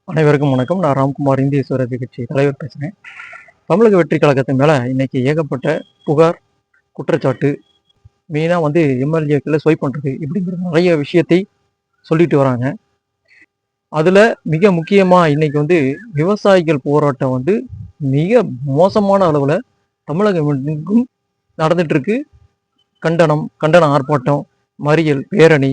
அனைவருக்கும் வணக்கம். நான் ராம்குமார், இந்திய சுயராஜ்ய கட்சி தலைவர் பேசுகிறேன். தமிழக வெற்றி கழகத்தின் மேலே இன்னைக்கு ஏகப்பட்ட புகார், குற்றச்சாட்டு, மெயினாக எம்எல்ஏக்களை ஸ்வைப் பண்ணுறது இப்படிங்கிற நிறைய விஷயத்தை சொல்லிட்டு வராங்க. அதில் மிக முக்கியமாக இன்னைக்கு விவசாயிகள் போராட்டம் மிக மோசமான அளவில் தமிழகம் எங்கும் நடந்துட்டு இருக்கு. கண்டன ஆர்ப்பாட்டம், மறியல், பேரணி,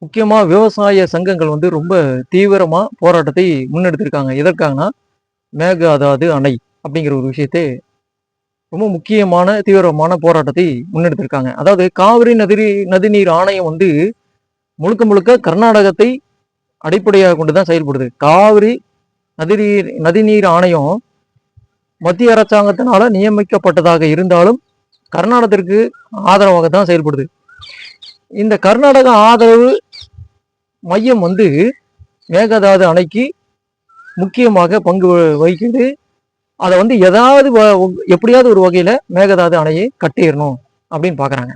முக்கியமா விவசாய சங்கங்கள் ரொம்ப தீவிரமா போராட்டத்தை முன்னெடுத்திருக்காங்க. எதற்காகனா மேகதாது அணை அப்படிங்கிற ஒரு விஷயத்தை ரொம்ப முக்கியமான தீவிரமான போராட்டத்தை முன்னெடுத்திருக்காங்க. அதாவது காவிரி நதிநீர் ஆணையம் முழுக்க முழுக்க கர்நாடகத்தை அடிப்படையாக கொண்டுதான் செயல்படுது. காவிரி நதிநீர் ஆணையம் மத்திய அரசாங்கத்தினால நியமிக்கப்பட்டதாக இருந்தாலும் கர்நாடகத்திற்கு ஆதரவாக தான் செயல்படுது. இந்த கர்நாடக ஆதரவு மையம் மேகதாது அணைக்கு முக்கியமாக பங்கு வகிக்குது. அதை எப்படியாவது ஒரு வகையில மேகதாது அணையை கட்டிடணும் அப்படின்னு பாக்குறாங்க.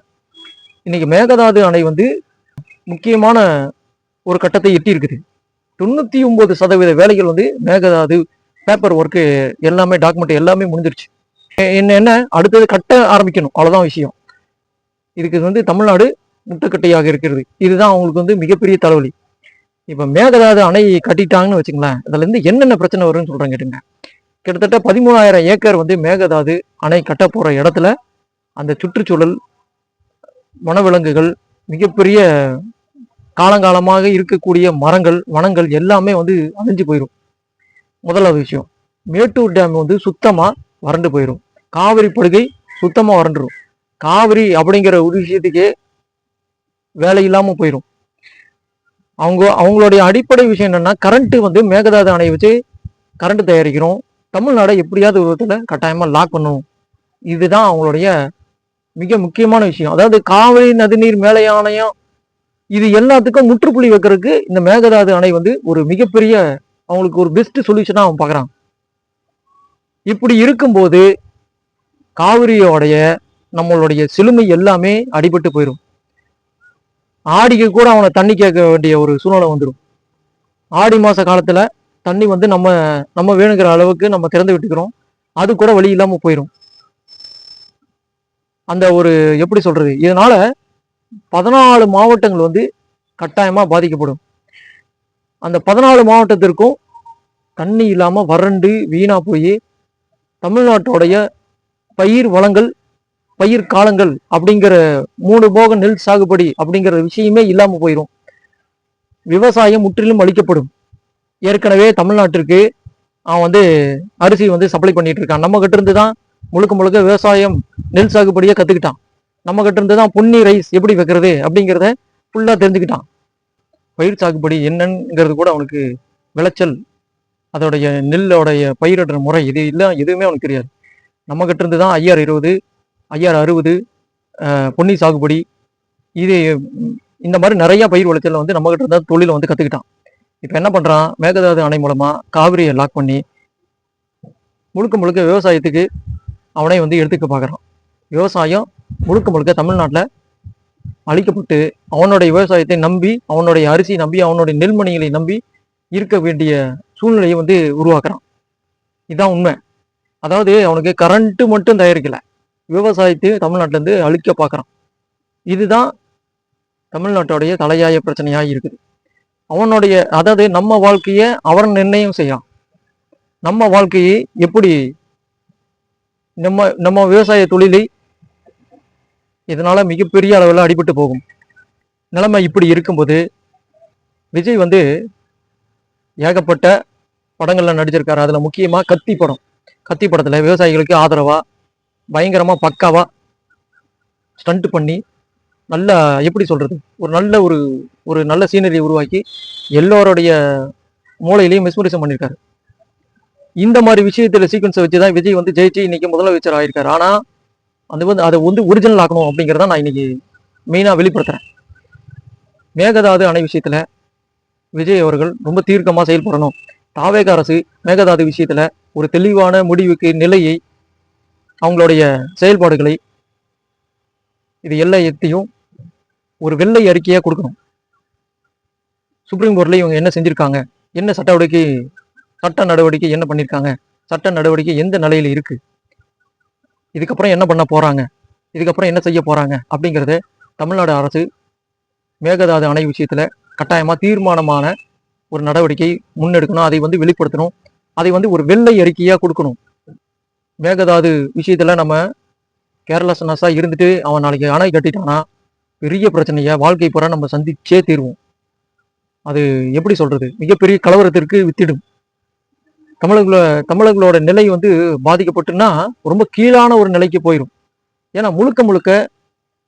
இன்னைக்கு மேகதாது அணை முக்கியமான ஒரு கட்டத்தை எட்டி இருக்குது. 99% வேலைகள் மேகதாது பேப்பர் ஒர்க்கு எல்லாமே, டாக்குமெண்ட் எல்லாமே முடிஞ்சிருச்சு. என்ன அடுத்தது கட்ட ஆரம்பிக்கணும், அவ்வளவுதான் விஷயம். இதுக்கு தமிழ்நாடு முட்டுக்கட்டையாக இருக்கிறது. இதுதான் அவங்களுக்கு மிகப்பெரிய தலைவலி. இப்ப மேகதாது அணை கட்டிட்டாங்கன்னு வச்சுங்களேன், அதுல இருந்து என்னென்ன பிரச்சனை வரும்னு சொல்றேன் கேட்டுங்க. கிட்டத்தட்ட 13,000 ஏக்கர் மேகதாது அணை கட்ட போற இடத்துல அந்த சுற்றுச்சூழல், வனவிலங்குகள், மிகப்பெரிய காலங்காலமாக இருக்கக்கூடிய மரங்கள், வனங்கள் எல்லாமே அழிஞ்சு போயிடும். முதலாவது விஷயம், மேட்டூர் டேம் சுத்தமா வறண்டு போயிடும். காவிரி படுகை சுத்தமா வறண்டுரும். காவிரி அப்படிங்கிற ஒரு விஷயத்துக்கே வேலை இல்லாம போயிடும். அவங்களுடைய அடிப்படை விஷயம் என்னன்னா, கரண்ட் மேகதாது அணையை வச்சு கரண்ட் தயாரிக்கிறோம், தமிழ்நாடை எப்படியாவது ஒரு விதத்துல கட்டாயமா லாக் பண்ணும். இதுதான் அவங்களுடைய மிக முக்கியமான விஷயம். அதாவது காவிரி நதிநீர் மேலை ஆணையம் இது எல்லாத்துக்கும் முற்றுப்புள்ளி வைக்கிறதுக்கு இந்த மேகதாது அணை ஒரு மிகப்பெரிய அவங்களுக்கு ஒரு பெஸ்ட் சொல்யூஷனா அவன் பாக்குறான். இப்படி இருக்கும்போது காவிரியோடைய நம்மளுடைய சிலுமை எல்லாமே அடிபட்டு போயிடும். ஆடிக்கு கூட அவனை தண்ணி கேட்க வேண்டிய ஒரு சூழ்நிலை வந்துடும். ஆடி மாச காலத்துல தண்ணி நம்ம வேணுங்கிற அளவுக்கு நம்ம திறந்து விட்டுக்கிறோம், அது கூட வழி இல்லாம போயிடும். அந்த ஒரு எப்படி சொல்றது, இதனால 14 மாவட்டங்கள் கட்டாயமா பாதிக்கப்படும். அந்த 14 மாவட்டத்திற்கும் தண்ணி இல்லாம வறண்டு வீணா போய் தமிழ்நாட்டோடைய பயிர் வளங்கள், பயிர் காலங்கள் அப்படிங்கிற 3 போக நெல் சாகுபடி அப்படிங்கிற விஷயமே இல்லாம போயிடும். விவசாயம் முற்றிலும் அழிக்கப்படும். ஏற்கனவே தமிழ்நாட்டிற்கு அவன் அரிசி சப்ளை பண்ணிட்டு இருக்கான். நம்ம கிட்ட இருந்து தான் முழுக்க முழுக்க விவசாயம், நெல் சாகுபடியை கத்துக்கிட்டான். நம்ம கிட்ட இருந்து தான் பொன்னி ரைஸ் எப்படி வைக்கிறது அப்படிங்கிறத ஃபுல்லா தெரிஞ்சுக்கிட்டான். பயிர் சாகுபடி என்னங்கிறது கூட அவனுக்கு, விளைச்சல், அதோடைய நெல்லோடைய பயிரிடுற முறை இது இல்லை, எதுவுமே அவனுக்கு தெரியாது. நம்ம கிட்ட இருந்து தான் IR20, IR60, பொன்னி சாகுபடி, இது இந்த மாதிரி நிறைய பயிர் விளைச்சல் நம்ம கிட்ட இருந்தா தொழிலை கத்துக்கிட்டான். இப்ப என்ன பண்றான், மேகதாது அணை மூலமா காவிரியை லாக் பண்ணி முழுக்க முழுக்க விவசாயத்துக்கு அவனை எடுத்துக்க பாக்குறான். விவசாயம் முழுக்க முழுக்க தமிழ்நாட்டில் அழிக்கப்பட்டு அவனுடைய விவசாயத்தை நம்பி, அவனுடைய அரிசி நம்பி, அவனுடைய நெல்மணிகளை நம்பி இருக்க வேண்டிய சூழ்நிலையை உருவாக்குறான். இதுதான் உண்மை. அதாவது அவனுக்கு கரண்ட் மட்டும் தயாரிக்கல, விவசாயத்தை தமிழ்நாட்டில இருந்து அழிக்க பாக்குறான். இதுதான் தமிழ்நாட்டுடைய தலையாய பிரச்சனையா இருக்குது. அவனுடைய, அதாவது நம்ம வாழ்க்கைய அவன் நிர்ணயம் செய்யலாம். நம்ம வாழ்க்கையை எப்படி, நம்ம விவசாய தொழிலை இதனால மிகப்பெரிய அளவில் அடிபட்டு போகும். நிலைமை இப்படி இருக்கும்போது விஜய் ஏகப்பட்ட படங்கள்ல நடிச்சிருக்காரு. அதுல முக்கியமா கத்தி படம். கத்தி படத்துல விவசாயிகளுக்கு ஆதரவா பயங்கரமா பக்காவா ஸ்டண்ட் பண்ணி, நல்ல எப்படி சொல்றது, ஒரு நல்ல சீனரியை உருவாக்கி எல்லோருடைய மூளையிலையும் மெஸ்மரிசம் பண்ணியிருக்காரு. இந்த மாதிரி விஷயத்துல சீக்வன்ஸை வச்சுதான் விஜய் ஜெயிச்சு இன்னைக்கு முதலமைச்சர் ஆயிருக்காரு. ஆனா அதை ஒரிஜினல் ஆக்கணும் அப்படிங்கிறத நான் இன்னைக்கு மெயினா வெளிப்படுத்துறேன். மேகதாது அணை விஷயத்துல விஜய் அவர்கள் ரொம்ப தீர்க்கமா செயல்படணும். தாவேக அரசு மேகதாது விஷயத்துல ஒரு தெளிவான முடிவுக்கு, நிலையை, அவங்களுடைய செயல்பாடுகளை, இது எல்லாத்தையும் ஒரு வெள்ளை அறிக்கையா கொடுக்கணும். சுப்ரீம் கோர்ட்ல இவங்க என்ன செஞ்சிருக்காங்க, என்ன சட்ட நடவடிக்கை என்ன பண்ணியிருக்காங்க, சட்ட நடவடிக்கை எந்த நிலையில் இருக்கு, இதுக்கப்புறம் என்ன பண்ண போறாங்க, இதுக்கப்புறம் என்ன செய்ய போறாங்க அப்படிங்கிறத தமிழ்நாடு அரசு மேகதாது அணை விஷயத்துல கட்டாயமா தீர்மானமான ஒரு நடவடிக்கை முன்னெடுக்கணும். அதை வெளிப்படுத்தணும். அதை ஒரு வெள்ளை அறிக்கையா கொடுக்கணும். மேகதாது விஷயத்துல நம்ம கேர்லெஸ்னஸா இருந்துட்டு அவன் நாளைக்கு அணை கட்டிட்டானா பெரிய பிரச்சனைய வாழ்க்கை பூரா நம்ம சந்திச்சே தீர்வோம். அது எப்படி சொல்றது, மிகப்பெரிய கலவரத்திற்கு வித்திடும். தமிழர்களோட நிலை பாதிக்கப்பட்டுன்னா ரொம்ப கீழான ஒரு நிலைக்கு போயிடும். ஏன்னா முழுக்க முழுக்க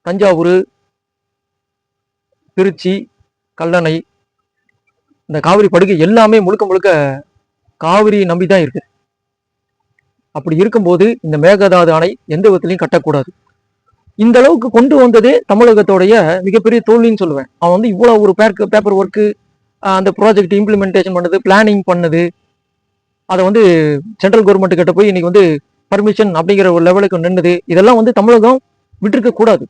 தஞ்சாவூர், திருச்சி, கல்லணை, இந்த காவிரி படுகை எல்லாமே முழுக்க முழுக்க காவிரி நம்பிதான் இருக்கு. அப்படி இருக்கும்போது இந்த மேகதாது அணை எந்த விதத்திலையும் கட்டக்கூடாது. இந்த அளவுக்கு கொண்டு வந்ததே தமிழகத்தோடைய மிகப்பெரிய தோல்வின்னு சொல்லுவேன். அவன் இவ்வளவு ஒரு பேப்பர் ஒர்க்கு, அந்த ப்ராஜெக்ட் இம்ப்ளிமெண்டேஷன் பண்ணது, பிளானிங் பண்ணது, அதை சென்ட்ரல் கவர்மெண்ட் கிட்ட போய் இன்னைக்கு பர்மிஷன் அப்படிங்கிற ஒரு லெவலுக்கு நின்னுது. இதெல்லாம் தமிழகம் விட்டுருக்க கூடாது.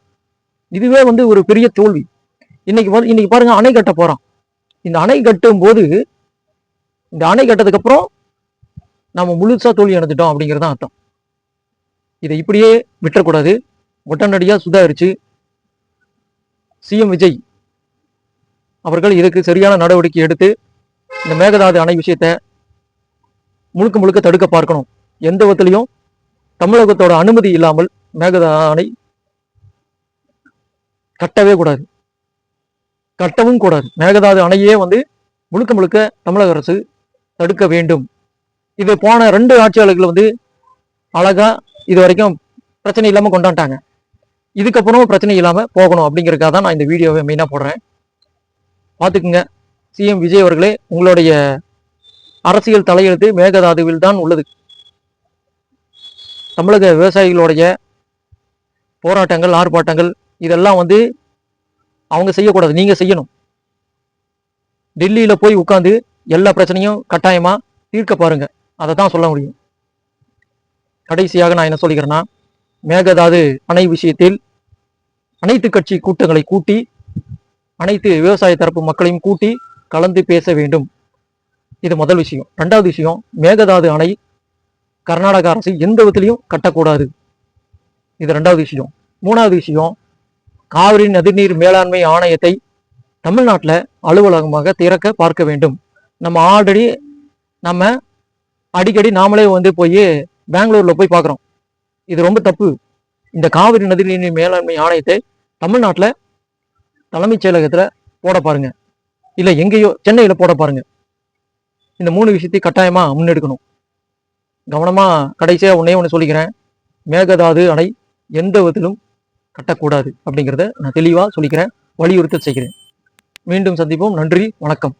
இதுவே ஒரு பெரிய தோல்வி. இன்னைக்கு பாருங்க, அணை கட்ட போறான். இந்த அணை கட்டும் போது, இந்த அணை கட்டதுக்கு அப்புறம் நம்ம முழுசா தோல்வி அடைஞ்சிட்டோம் அப்படிங்கிறது தான் அர்த்தம். இதை இப்படியே விட்டுறக்கூடாது. உடனடியா சுதாரிச்சு சிஎம் விஜய் அவர்கள் இதுக்கு சரியான நடவடிக்கை எடுத்து இந்த மேகதாது அணை விஷயத்த முழுக்க முழுக்க தடுக்க பார்க்கணும். எந்த விதத்திலையும் தமிழகத்தோட அனுமதி இல்லாமல் மேகதாது அணை கட்டவே கூடாது, கட்டவும் கூடாது. மேகதாது அணையே முழுக்க முழுக்க தமிழக அரசு தடுக்க வேண்டும். இது போன 2 ஆட்சியாளர்கள் அழகா இது வரைக்கும் பிரச்சனை இல்லாம கொண்டாண்டாங்க. இதுக்கப்புறம் பிரச்சனை இல்லாம போகணும் அப்படிங்கிறதுக்காக தான் நான் இந்த வீடியோவை மெயினா போடுறேன். பார்த்துக்குங்க. சிஎம் விஜய் அவர்களே, உங்களுடைய அரசியல் தலையெழுத்து மேகதாதுவில் தான் உள்ளது. தமிழக விவசாயிகளுடைய போராட்டங்கள், ஆர்ப்பாட்டங்கள் இதெல்லாம் அவங்க செய்யக்கூடாது, நீங்க செய்யணும். டெல்லியில போய் உட்கார்ந்து எல்லா பிரச்சனையும் கட்டாயமா தீர்க்க பாருங்க. அதை தான் சொல்ல முடியும். கடைசியாக நான் என்ன சொல்லிக்கிறேன்னா, மேகதாது அணை விஷயத்தில் அனைத்து கட்சி கூட்டங்களை கூட்டி, அனைத்து விவசாய தரப்பு மக்களையும் கூட்டி கலந்து பேச வேண்டும். இது முதல் விஷயம். 2வது விஷயம், மேகதாது அணை கர்நாடக அரசு எந்த விதத்திலையும் கட்டக்கூடாது. இது 2வது விஷயம். 3வது விஷயம், காவிரி நதிநீர் மேலாண்மை ஆணையத்தை தமிழ்நாட்டில் அலுவலகமாக திறக்க பார்க்க வேண்டும். நம்ம அடிக்கடி நாமளே போய் பெங்களூர்ல போய் பார்க்குறோம். இது ரொம்ப தப்பு. இந்த காவிரி நதிநீர் மேலாண்மை ஆணையத்தை தமிழ்நாட்டில் தலைமைச் செயலகத்துல போட பாருங்க, இல்ல எங்கேயோ சென்னையில போட பாருங்க. இந்த 3 விஷயத்தை கட்டாயமா முன்னெடுக்கணும். கவனமா கடைசியா ஒண்ணு சொல்லிக்கிறேன், மேகதாது அணை எந்த விதத்திலும் கட்டக்கூடாது அப்படிங்கிறத நான் தெளிவா சொல்லிக்கிறேன், வலியுறுத்தல் செய்கிறேன். மீண்டும் சந்திப்போம். நன்றி, வணக்கம்.